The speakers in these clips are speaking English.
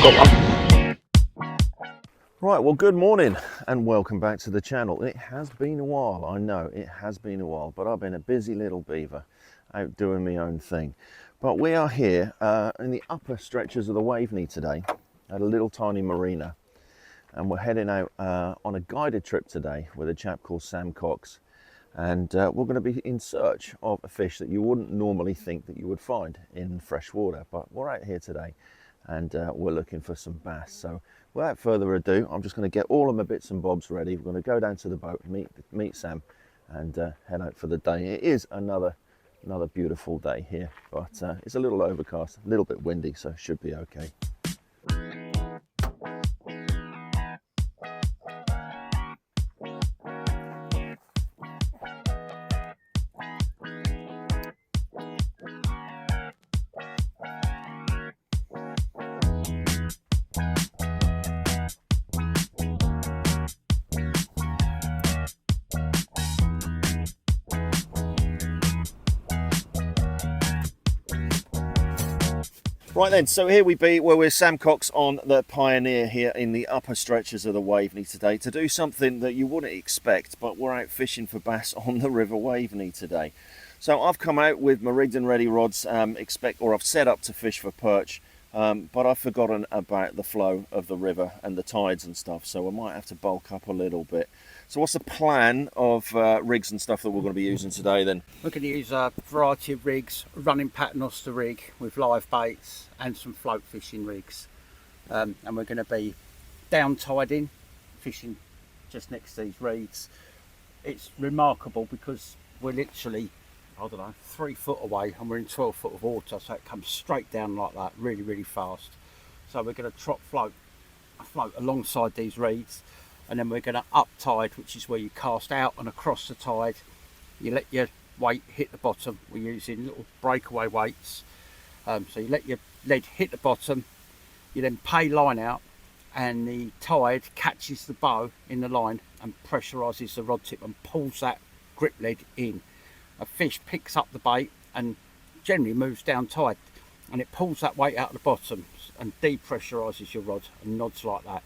Right, well, good morning and welcome back to the channel. It has been a while, I know, it has been a while, but I've been a busy little beaver out doing my own thing. But we are here in the upper stretches of the Waveney today at a little tiny marina, and we're heading out on a guided trip today with a chap called Sam Cox, and we're going to be in search of a fish that you wouldn't normally think that you would find in fresh water, but we're out here today and we're looking for some bass. So without further ado, I'm just going to get all of my bits and bobs ready. We're going to go down to the boat, meet Sam, and head out for the day. It is another beautiful day here, but it's a little overcast, a little bit windy, so it should be okay. Right then, so here we be, we're with Sam Cox on the Pioneer here in the upper stretches of the Waveney today to do something that you wouldn't expect, but we're out fishing for bass on the River Waveney today. So I've come out with my rigged and ready rods, I've set up to fish for perch, but I've forgotten about the flow of the river and the tides and stuff, so I might have to bulk up a little bit. So what's the plan of rigs and stuff that we're going to be using today then? We're going to use a variety of rigs, a running paternoster rig with live baits and some float fishing rigs. And we're going to be down tiding, fishing just next to these reeds. It's remarkable because we're literally, I don't know, 3 foot away and we're in 12 foot of water, so it comes straight down like that, really, really fast. So we're going to float alongside these reeds. And then we're going to up tide, which is where you cast out and across the tide. You let your weight hit the bottom. We're using little breakaway weights. So you let your lead hit the bottom, you then pay line out, and the tide catches the bow in the line and pressurizes the rod tip and pulls that grip lead in. A fish picks up the bait and generally moves down tide, and it pulls that weight out of the bottom and depressurizes your rod and nods like that.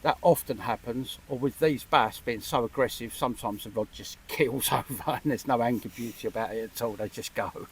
That often happens, or with these bass being so aggressive, sometimes the rod just keels over and there's no anchor beauty about it at all, they just go.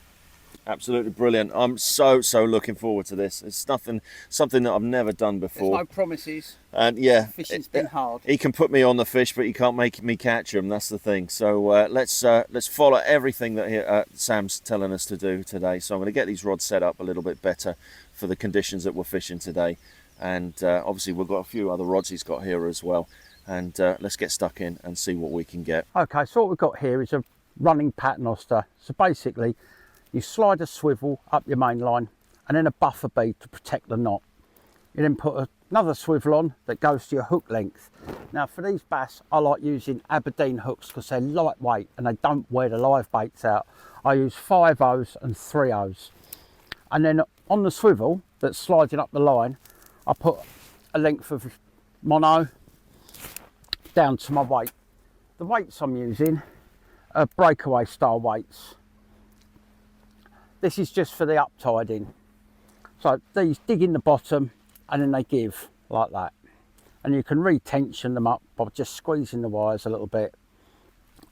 Absolutely brilliant. I'm so looking forward to this. It's something that I've never done before. There's no promises. And yeah, fishing's been hard. He can put me on the fish, but he can't make me catch them. That's the thing. So let's follow everything that Sam's telling us to do today. So I'm going to get these rods set up a little bit better for the conditions that we're fishing today. And obviously we've got a few other rods he's got here as well. And let's get stuck in and see what we can get. Okay, so what we've got here is a running paternoster. So basically, you slide a swivel up your main line and then a buffer bead to protect the knot. You then put another swivel on that goes to your hook length. Now for these bass, I like using Aberdeen hooks because they're lightweight and they don't wear the live baits out. I use 5/0s and 3/0s. And then on the swivel that's sliding up the line, I put a length of mono down to my weight. The weights I'm using are breakaway style weights. This is just for the up tiding. So these dig in the bottom and then they give like that. And you can re-tension them up by just squeezing the wires a little bit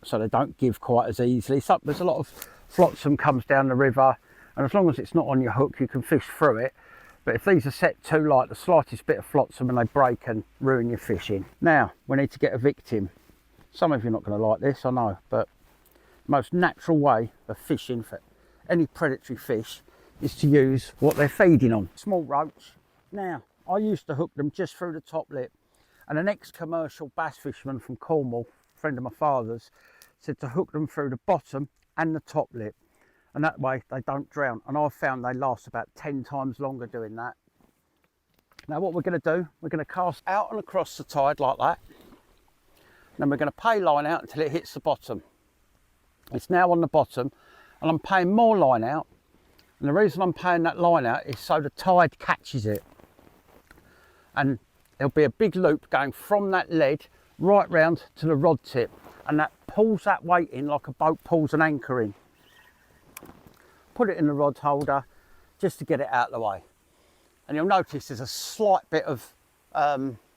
so they don't give quite as easily. So there's a lot of flotsam comes down the river, and as long as it's not on your hook, you can fish through it. But if these are set too light, the slightest bit of flotsam and they break and ruin your fishing. Now, we need to get a victim. Some of you are not going to like this, I know, but the most natural way of fishing for any predatory fish is to use what they're feeding on. Small roach. Now, I used to hook them just through the top lip, and an ex-commercial bass fisherman from Cornwall, a friend of my father's, said to hook them through the bottom and the top lip. And that way they don't drown, and I've found they last about 10 times longer doing that. Now what we're going to do, we're going to cast out and across the tide like that, and then we're going to pay line out until it hits the bottom. It's now on the bottom and I'm paying more line out, and the reason I'm paying that line out is so the tide catches it, and there'll be a big loop going from that lead right round to the rod tip, and that pulls that weight in like a boat pulls an anchor in. Put it in the rod holder just to get it out of the way. and you'll notice there's a slight bit of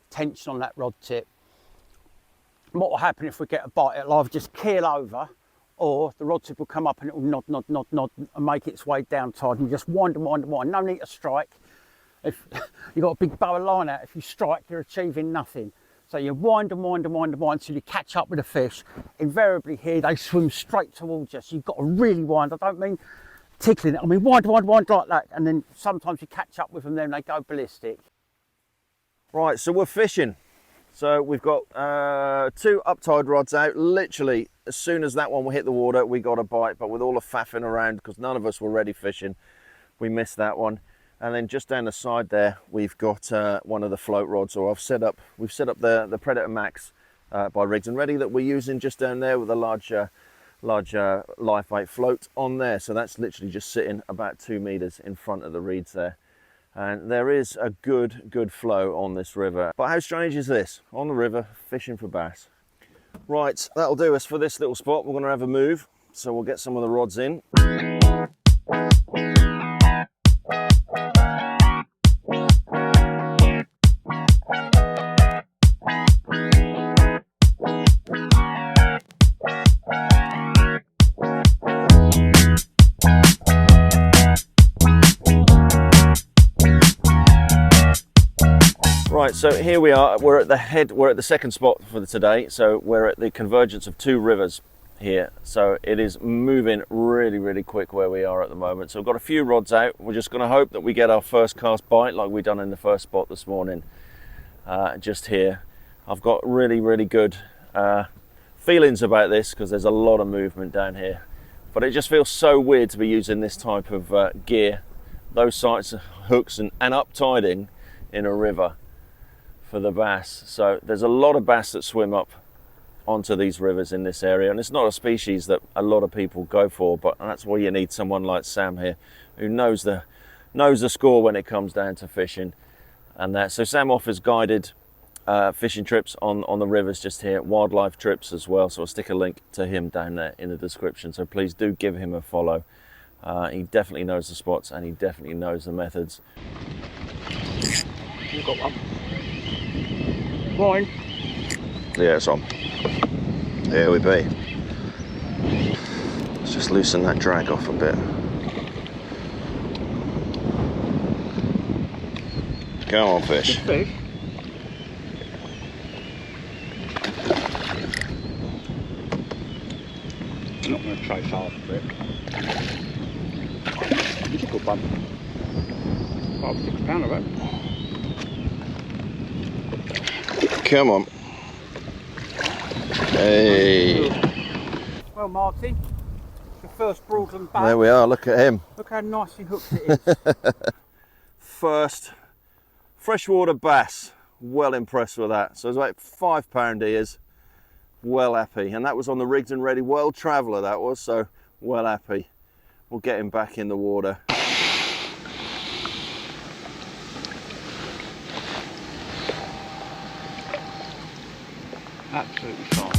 tension on that rod tip. And what will happen if we get a bite, it'll either just keel over, or the rod tip will come up and it will nod, nod, nod, nod, and make its way down tide, and you just wind and wind and wind. No need to strike. If you've got a big bow of line out, if you strike, you're achieving nothing. So you wind and wind and wind and wind until you catch up with a fish. Invariably here, they swim straight towards you. So you've got to really wind. I don't mean tickling it. I mean wind, wind, wind like that. And then sometimes you catch up with them, then they go ballistic. Right, so we're fishing. So we've got 2 uptide rods out. Literally, as soon as that one will hit the water, we got a bite. But with all the faffing around, because none of us were ready fishing, we missed that one. And then just down the side there, we've got one of the float rods, or we've set up the Predator Max by Rigs and Ready that we're using just down there with a larger live bait float on there. So that's literally just sitting about 2 meters in front of the reeds there. And there is a good flow on this river. But how strange is this? On the river, fishing for bass. Right, that'll do us for this little spot. We're gonna have a move, so we'll get some of the rods in. Right, so here we are. We're at the second spot for today. So we're at the convergence of 2 rivers here. So it is moving really quick where we are at the moment. So we've got a few rods out. We're just going to hope that we get our first cast bite like we done in the first spot this morning. Just here. I've got really good feelings about this because there's a lot of movement down here. But it just feels so weird to be using this type of gear, those sights, hooks and uptiding in a river for the bass. So there's a lot of bass that swim up onto these rivers in this area, and it's not a species that a lot of people go for, but that's why you need someone like Sam here who knows the score when it comes down to fishing. And that, so Sam offers guided fishing trips on the rivers just here, wildlife trips as well, so I'll stick a link to him down there in the description, so please do give him a follow. He definitely knows the spots and he definitely knows the methods. You've got one. Fine. Yeah, it's on. Here we be. Let's just loosen that drag off a bit. Come on, fish. Good fish. I'm not going to trace after it. It's a good one. I'll stick a pound of it. Come on. Hey. Well, Martin, the first broadland back. There we are, look at him. Look how nicely hooked it is. First freshwater bass. Well impressed with that. So it's like £5 ears. Well happy. And that was on the Rigged and Ready World Traveller, that was, so well happy. We'll get him back in the water. Absolutely fine.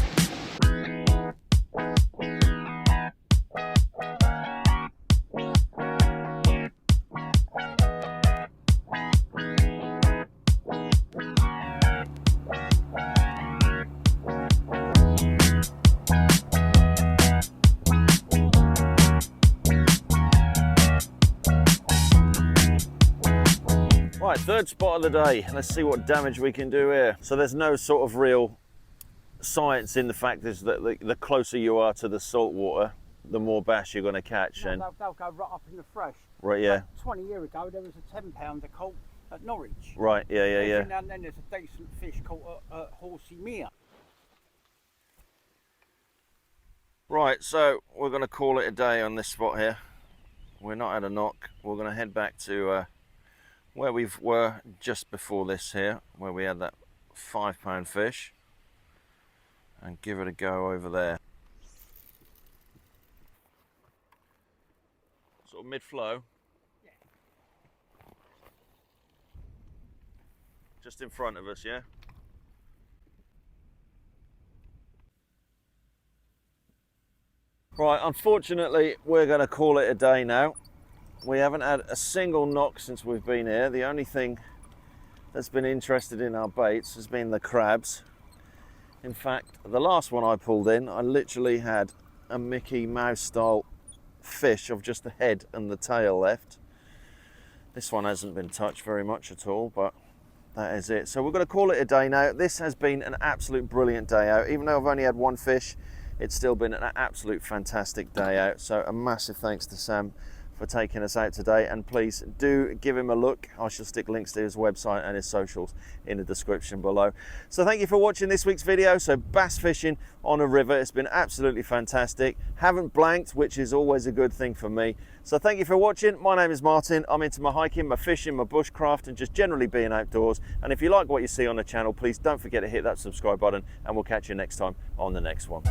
Right, third spot of the day. Let's see what damage we can do here. So there's no sort of real science in the fact is that the closer you are to the salt water, the more bass you're going to catch. No, and they'll go right up in the fresh. right, yeah. Like 20 years ago, there was a 10-pounder caught at Norwich. Right, yeah. Every now and then there's a decent fish caught at Horsey Mere. Right, so we're going to call it a day on this spot here. We're not at a knock. We're going to head back to where we were just before this here, where we had that £5 fish, and give it a go over there. Sort of mid-flow. Yeah. Just in front of us, yeah? Right, unfortunately, we're going to call it a day now. we haven't had a single knock since we've been here. The only thing that's been interested in our baits has been the crabs. In fact, the last one I pulled in, I literally had a Mickey Mouse style fish of just the head and the tail left. This one hasn't been touched very much at all, but that is it. So we're going to call it a day now. This has been an absolute brilliant day out. Even though I've only had one fish, it's still been an absolute fantastic day out. So a massive thanks to Sam for taking us out today, and please do give him a look. I shall stick links to his website and his socials in the description below. So thank you for watching this week's video. So bass fishing on a river, it's been absolutely fantastic. Haven't blanked, which is always a good thing for me. So thank you for watching. My name is Martin. I'm into my hiking, my fishing, my bushcraft, and just generally being outdoors. And if you like what you see on the channel, please don't forget to hit that subscribe button, and we'll catch you next time on the next one.